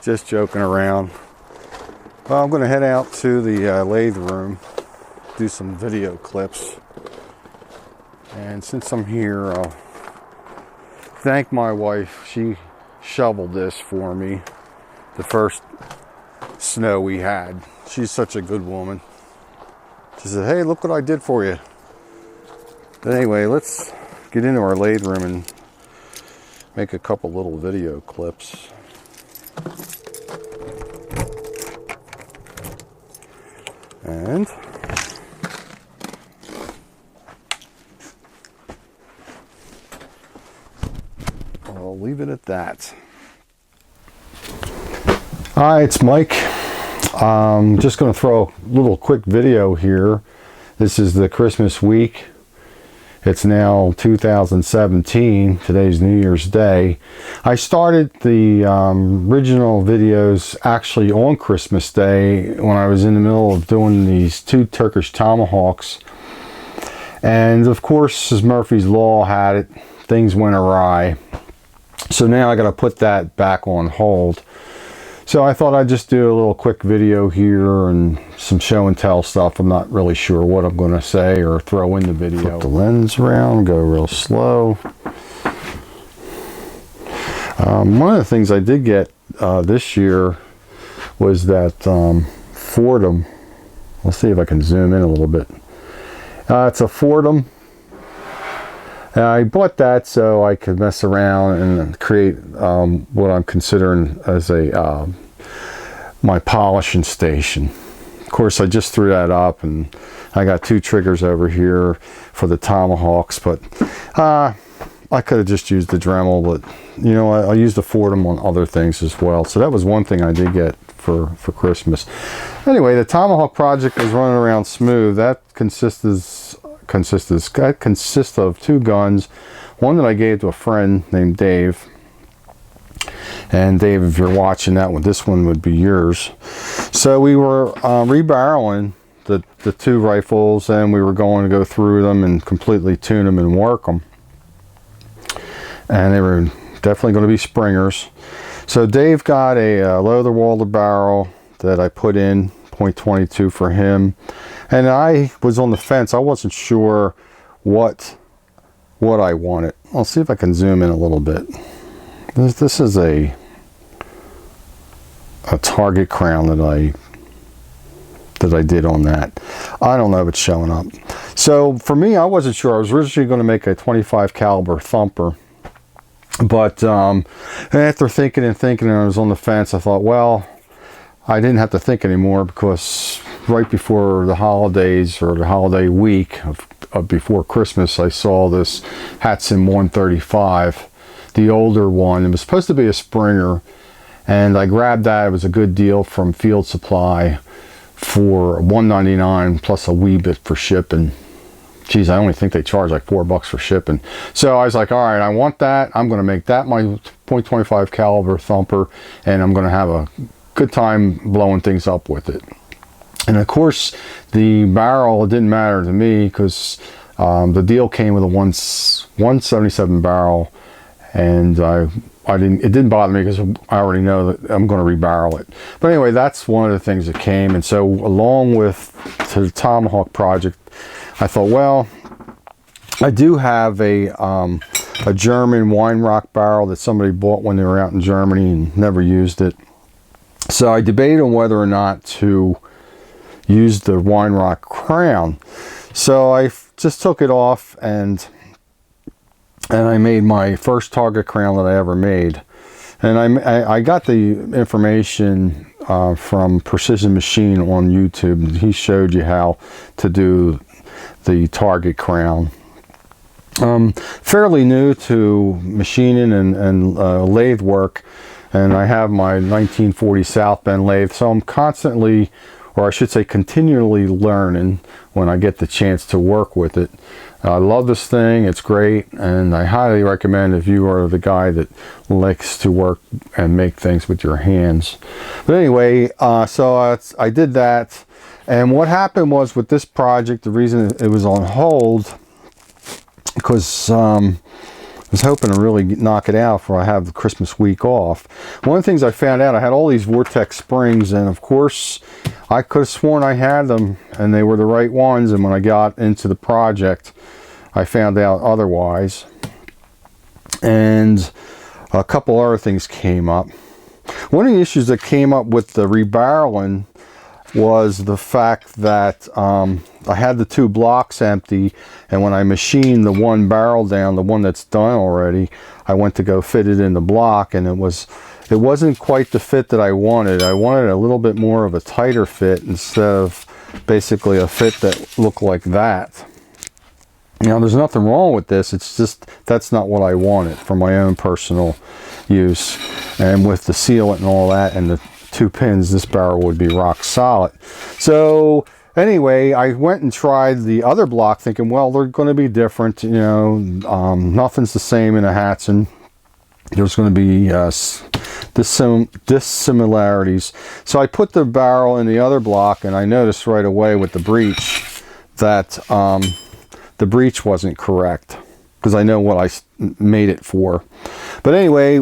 Just joking around. Well, I'm going to head out to the lathe room, do some video clips. And since I'm here, I'll thank my wife. She shoveled this for me the first snow we had. She's such a good woman. She said, hey, look what I did for you. But anyway, let's get into our lathe room and make a couple little video clips. And I'll leave it at that. Hi, it's Mike. Just going to throw a little quick video here. This is the Christmas week. It's now 2017. Today's New Year's Day. I started the original videos actually on Christmas Day when I was in the middle of doing these 2 Turkish Tomahawks. And of course, as Murphy's Law had it, things went awry. So now I got to put that back on hold. So I thought I'd just do a little quick video here and some show and tell stuff. I'm not really sure what I'm going to say or throw in the video. Flip the lens around, go real slow. One of the things I did get this year was that Fordham. Let's see if I can zoom in a little bit. It's a Fordham. I bought that so I could mess around and create what I'm considering as a my polishing station. Of course, I just threw that up, and I got 2 triggers over here for the Tomahawks, but I could have just used the Dremel, but you know, I used the Fordham on other things as well. So that was one thing I did get for Christmas. Anyway, the Tomahawk project is running around smooth. That consists of 2 guns, one that I gave to a friend named Dave. And Dave, if you're watching that one, this one would be yours. So we were rebarreling the 2 rifles, and we were going to go through them and completely tune them and work them. And they were definitely going to be Springers. So Dave got a Loader barrel that I put in .22 for him. And I was on the fence. I wasn't sure what I wanted. I'll see if I can zoom in a little bit. This is a target crown that I did on that. I don't know if it's showing up. So for me, I wasn't sure. I was originally going to make a 25 caliber thumper. But after thinking and I was on the fence, I thought, well, I didn't have to think anymore, because right before the holidays, or the holiday week of before Christmas, I saw this Hatson 135, the older one. It was supposed to be a Springer, and I grabbed that. It was a good deal from Field Supply for $1.99 plus a wee bit for shipping. Geez, I only think they charge like $4 for shipping. So I was like, all right, I want that. I'm going to make that my .25 caliber thumper, and I'm going to have a good time blowing things up with it. And of course, the barrel, it didn't matter to me, because the deal came with a 177 barrel, and it didn't bother me, because I already know that I'm going to rebarrel it. But anyway, that's one of the things that came. And so along with the Tomahawk project, I thought, well, I do have a German wine rock barrel that somebody bought when they were out in Germany and never used it. So I debated on whether or not to use the wine rock crown. So I just took it off, and I made my first target crown that I ever made. And I got the information from Precision Machine on YouTube. He showed you how to do the target crown. Fairly new to machining and lathe work, and I have my 1940 South Bend lathe, so I'm constantly, or I should say continually, learning when I get the chance to work with it. I love this thing. It's great, and I highly recommend if you are the guy that likes to work and make things with your hands. But anyway, so I did that, and what happened was with this project, the reason it was on hold, because was hoping to really knock it out before I have the Christmas week off. One of the things I found out, I had all these Vortex springs, and of course I could have sworn I had them and they were the right ones, and when I got into the project I found out otherwise. And a couple other things came up. One of the issues that came up with the rebarreling was the fact that I had the 2 blocks empty, and when I machined the one barrel down, the one that's done already, I went to go fit it in the block, and it wasn't quite the fit that I wanted. I wanted a little bit more of a tighter fit instead of basically a fit that looked like that. Now, there's nothing wrong with this, it's just that's not what I wanted for my own personal use. And with the sealant and all that and the 2 pins, this barrel would be rock solid. So anyway, I went and tried the other block thinking, well, they're going to be different, you know, nothing's the same in a Hatson. There's going to be dissimilarities. So I put the barrel in the other block, and I noticed right away with the breech that the breech wasn't correct, because I know what I made it for. But anyway,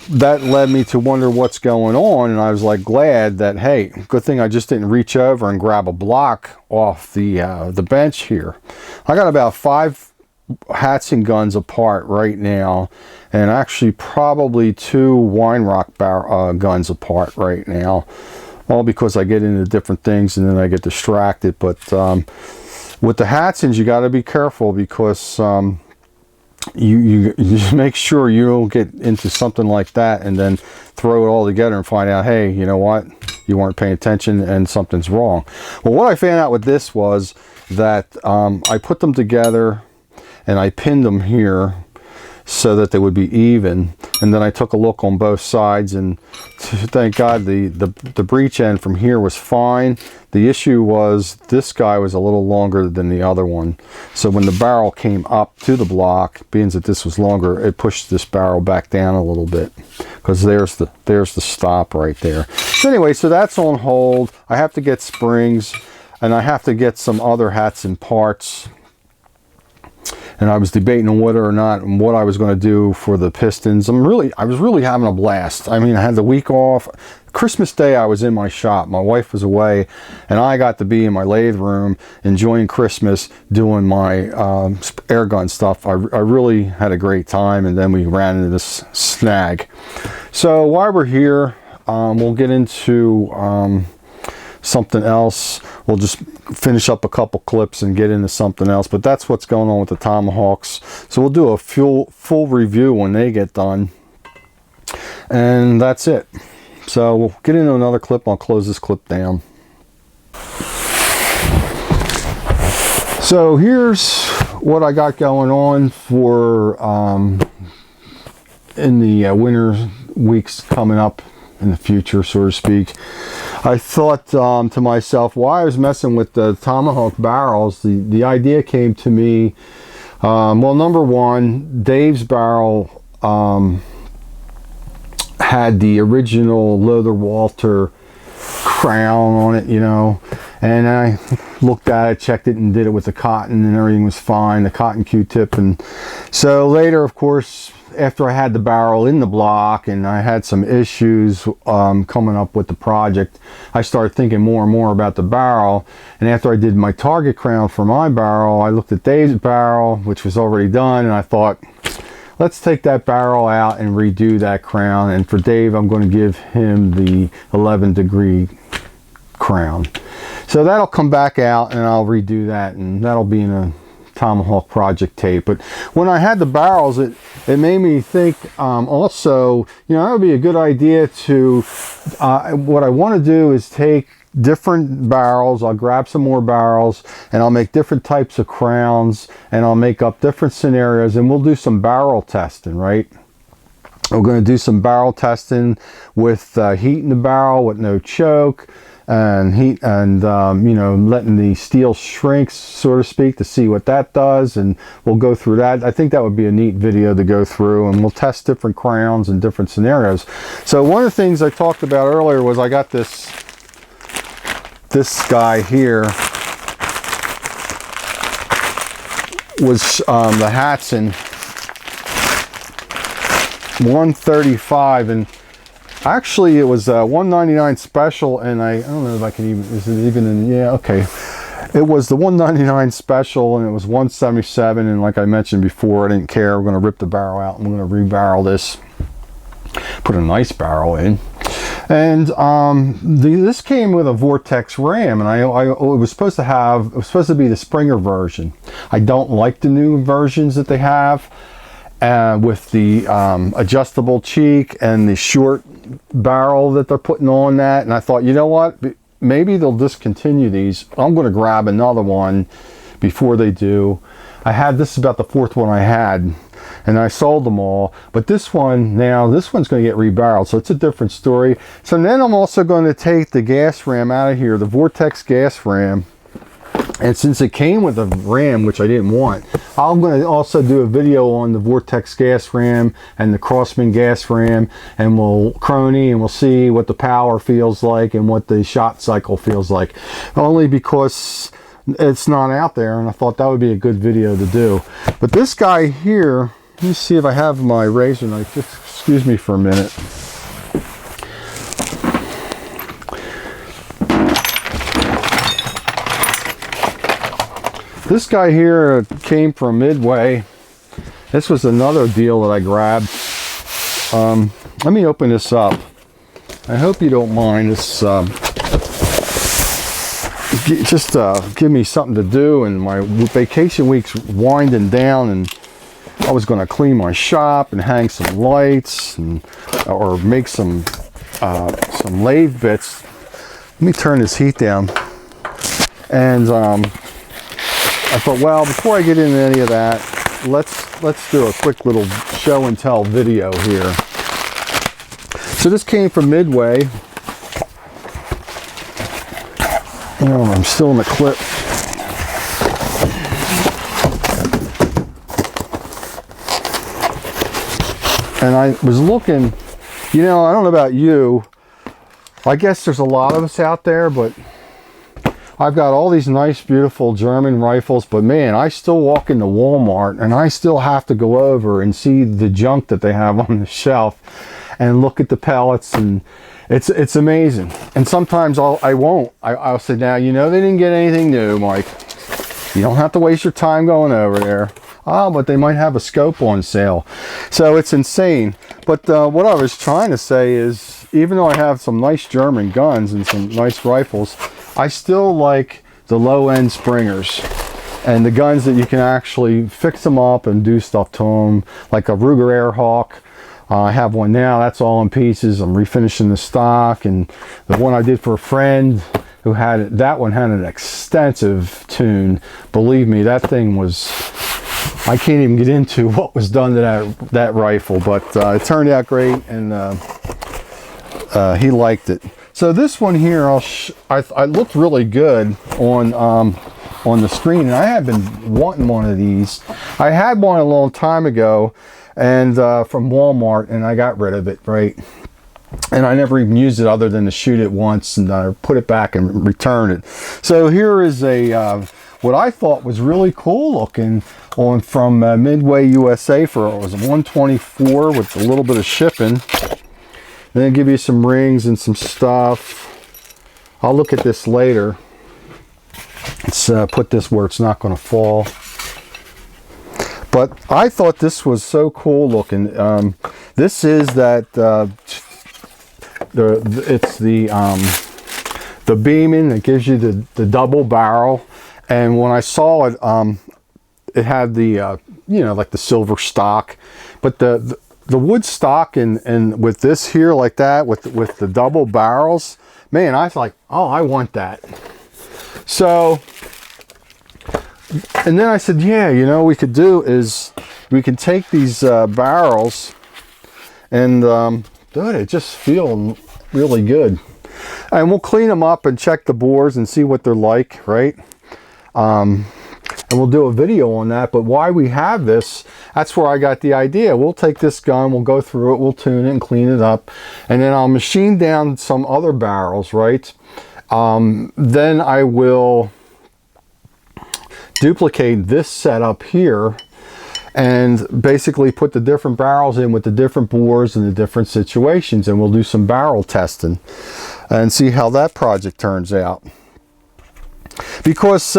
that led me to wonder what's going on, and I was like glad that, hey, good thing I just didn't reach over and grab a block off the bench here. I got about 5 Hatson guns apart right now, and actually probably 2 Wine Rock guns apart right now, all because I get into different things and then I get distracted. But with the Hatsons, you got to be careful, because you make sure you don't get into something like that and then throw it all together and find out, hey, you know what, you weren't paying attention and something's wrong. Well, what I found out with this was that I put them together and I pinned them here so that they would be even, and then I took a look on both sides, and thank God the breech end from here was fine. The issue was this guy was a little longer than the other one, so when the barrel came up to the block, being that this was longer, it pushed this barrel back down a little bit, because there's the stop right there. So anyway, so that's on hold. I have to get springs, and I have to get some other Hatson parts. And I was debating on whether or not and what I was going to do for the pistons. I was really having a blast. I mean, I had the week off. Christmas Day, I was in my shop. My wife was away, and I got to be in my lathe room enjoying Christmas, doing my air gun stuff. I really had a great time, and then we ran into this snag. So while we're here, we'll get into something else. We'll just finish up a couple clips and get into something else, but that's what's going on with the Tomahawks. So we'll do a full review when they get done, and that's it. So we'll get into another clip. I'll close this clip down. So here's what I got going on for in the winter weeks coming up in the future, so to speak. I thought to myself, while I was messing with the Tomahawk barrels, the idea came to me. Well, number one, Dave's barrel had the original Lothar Walter crown on it, you know, and I looked at it, checked it, and did it with the cotton, and everything was fine, the cotton Q-tip. And so later, of course, after I had the barrel in the block and I had some issues coming up with the project, I started thinking more and more about the barrel. And after I did my target crown for my barrel, I looked at Dave's barrel, which was already done, and I thought, let's take that barrel out and redo that crown. And for Dave, I'm going to give him the 11-degree crown. So that'll come back out, and I'll redo that, and that'll be in a Tomahawk project tape. But when I had the barrels, it made me think also, you know, that would be a good idea to what I want to do is take different barrels. I'll grab some more barrels, and I'll make different types of crowns, and I'll make up different scenarios, and we'll do some barrel testing, right? We're going to do some barrel testing with heating the barrel with no choke, and heat, and you know, letting the steel shrink, so to speak, to see what that does. And we'll go through that. I think that would be a neat video to go through, and we'll test different crowns and different scenarios. So one of the things I talked about earlier was I got this guy here was the Hatson 135, and actually it was $199 special, and I don't know if I can even, is it even in, yeah, okay. It was the $199 special, and it was $177, and like I mentioned before, I didn't care. We're going to rip the barrel out, and we're going to rebarrel this, put a nice barrel in. And this came with a Vortex ram, and it was supposed to be the Springer version. I don't like the new versions that they have with the adjustable cheek and the short barrel that they're putting on that. And I thought, you know what? Maybe they'll discontinue these. I'm going to grab another one before they do. This is about the fourth one I had, and I sold them all. But this one's going to get rebarreled, so it's a different story. So then I'm also going to take the gas ram out of here, the Vortex gas ram. And since it came with a ram, which I didn't want, I'm going to also do a video on the Vortex gas ram and the Crossman gas ram, and we'll crony and we'll see what the power feels like and what the shot cycle feels like. Only because it's not out there, and I thought that would be a good video to do. But this guy here, let me see if I have my razor knife. Just excuse me for a minute. This guy here came from Midway. This was another deal that I grabbed. Let me open this up. I hope you don't mind. This just give me something to do, and my vacation week's winding down, and I was going to clean my shop and hang some lights or make some lathe bits. Let me turn this heat down. And I thought, well, before I get into any of that, let's do a quick little show and tell video here. So this came from Midway. Oh, I'm still in the clip. And I was looking, I don't know about you. I guess there's a lot of us out there, but I've got all these nice, beautiful German rifles, but man, I still walk into Walmart and I still have to go over and see the junk that they have on the shelf and look at the pellets, and it's amazing. And sometimes I'll say, now, they didn't get anything new, Mike. You don't have to waste your time going over there. Oh, but they might have a scope on sale. So it's insane. But what I was trying to say is, even though I have some nice German guns and some nice rifles, I still like the low-end Springers and the guns that you can actually fix them up and do stuff to them, like a Ruger Airhawk. I have one now, that's all in pieces. I'm refinishing the stock, and the one I did for a friend who had it, that one had an extensive tune. Believe me, that thing was, I can't even get into what was done to that rifle, but it turned out great, and he liked it. So this one here, I looked really good on the screen, and I have been wanting one of these. I had one a long time ago, and from Walmart, and I got rid of it, right? And I never even used it other than to shoot it once, and I put it back and return it. So here is what I thought was really cool looking from Midway USA for, it was a 124 with a little bit of shipping. Then give you some rings and some stuff. I'll look at this later. Let's put this where it's not going to fall. But I thought this was so cool looking. This is that it's the Beeman that gives you the double barrel. And when I saw it, it had the like the silver stock, but the wood stock and with this here like that with the double barrels, man, I was like, oh, I want that. So, and then I said, yeah, we could do is we can take these barrels and dude, it just feel really good. And we'll clean them up and check the bores and see what they're like, right? And we'll do a video on that. But why we have this, that's where I got the idea. We'll take this gun, we'll go through it, we'll tune it and clean it up, and then I'll machine down some other barrels, right? Then I will duplicate this setup here, and basically put the different barrels in with the different bores and the different situations, and we'll do some barrel testing and see how that project turns out. Because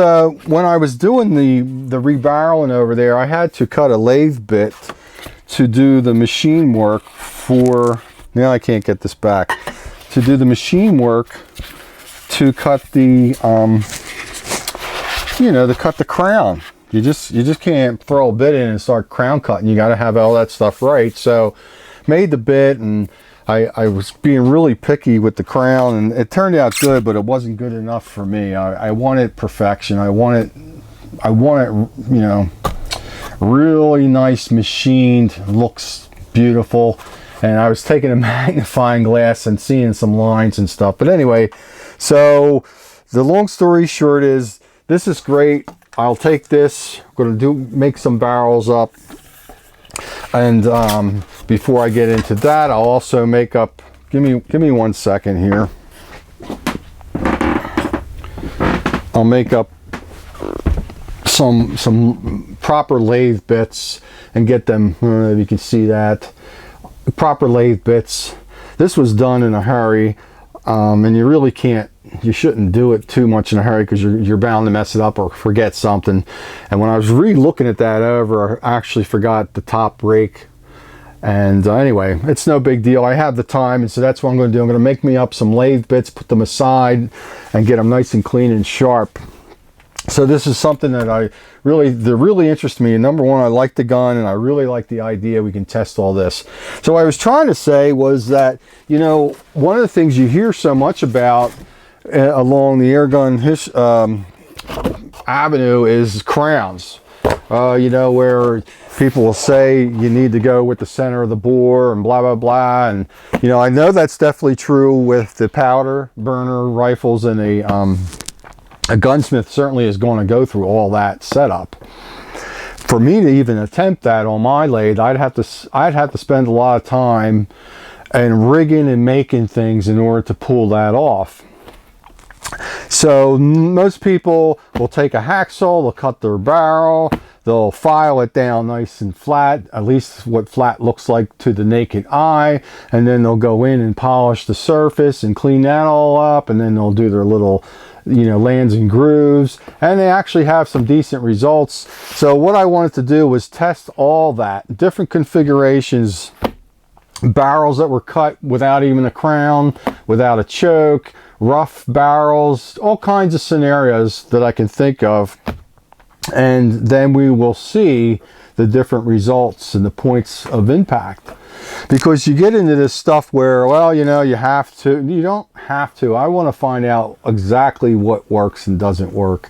when I was doing the rebarreling over there, I had to cut a lathe bit to do the machine work for, now I can't get this back, to do the machine work to cut the, to cut the crown. You just can't throw a bit in and start crown cutting. You got to have all that stuff right. So made the bit, and I was being really picky with the crown, and it turned out good, but it wasn't good enough for me. I wanted perfection. I wanted, really nice machined, looks beautiful. And I was taking a magnifying glass and seeing some lines and stuff. But anyway, so the long story short is, this is great. I'll take this. I'm going to make some barrels up. And before I get into that, I'll also make up, give me 1 second here. I'll make up some proper lathe bits and get them, I don't know if you can see that, proper lathe bits. This was done in a hurry, and you really can't, you shouldn't do it too much in a hurry, because you're bound to mess it up or forget something. And when I was re-looking at that over, I actually forgot the top rake. And anyway, it's no big deal. I have the time, and so that's what I'm going to do. I'm going to make me up some lathe bits, put them aside, and get them nice and clean and sharp. So this is something that really interests me. And number one, I like the gun, and I really like the idea we can test all this. So what I was trying to say was that, one of the things you hear so much about along the airgun avenue is crowns. Where people will say you need to go with the center of the bore and blah, blah, blah. And, I know that's definitely true with the powder burner rifles, and a gunsmith certainly is going to go through all that setup. For me to even attempt that on my lathe, I'd have to spend a lot of time and rigging and making things in order to pull that off. So most people will take a hacksaw, they'll cut their barrel, they'll file it down nice and flat, at least what flat looks like to the naked eye, and then they'll go in and polish the surface and clean that all up, and then they'll do their little lands and grooves, and they actually have some decent results. So what I wanted to do was test all that, different configurations, barrels that were cut without even a crown, without a choke, rough barrels, all kinds of scenarios that I can think of. And then we will see the different results and the points of impact. Because you get into this stuff where, well, you have to, you don't have to. I want to find out exactly what works and doesn't work.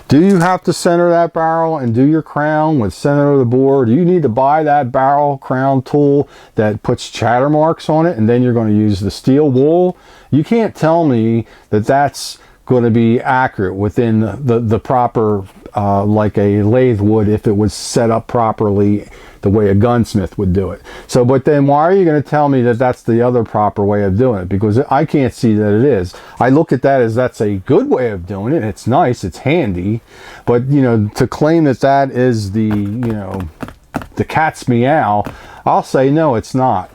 Do you have to center that barrel and do your crown with center of the bore? Do you need to buy that barrel crown tool that puts chatter marks on it, and then you're going to use the steel wool? You can't tell me that that's going to be accurate within the proper, like a lathe would if it was set up properly the way a gunsmith would do it. So, but then why are you going to tell me that that's the other proper way of doing it? Because I can't see that it is. I look at that as that's a good way of doing it. It's nice, it's handy, but to claim that that is the cat's meow, I'll say no, it's not.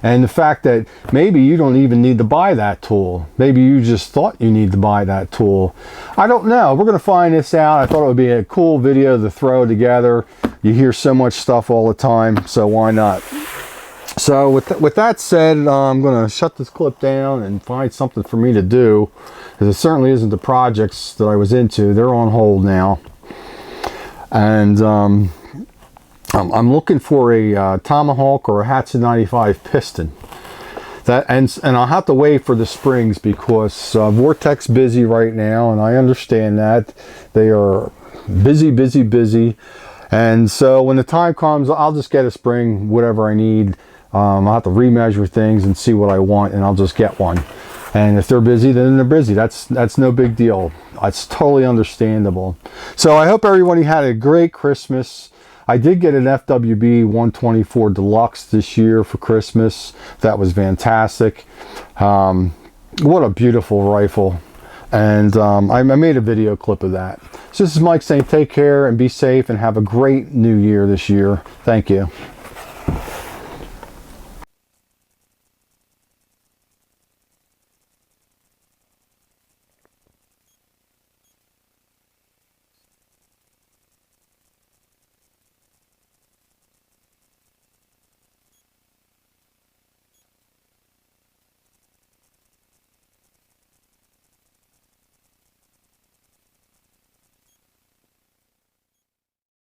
And the fact that maybe you don't even need to buy that tool. Maybe you just thought you need to buy that tool. I don't know. We're going to find this out. I thought it would be a cool video to throw together. You hear so much stuff all the time, so why not? So with that said, I'm going to shut this clip down and find something for me to do, because it certainly isn't the projects that I was into. They're on hold now. And I'm looking for a Tomahawk or a Hatchet 95 piston. And I'll have to wait for the springs, because Vortex busy right now, and I understand that. They are busy. And so when the time comes, I'll just get a spring, whatever I need. I'll have to remeasure things and see what I want, and I'll just get one. And if they're busy, then they're busy. That's no big deal. It's totally understandable. So I hope everybody had a great Christmas. I did get an FWB 124 Deluxe this year for Christmas. That was fantastic. What a beautiful rifle. And I made a video clip of that. So this is Mike saying take care and be safe and have a great new year this year. Thank you.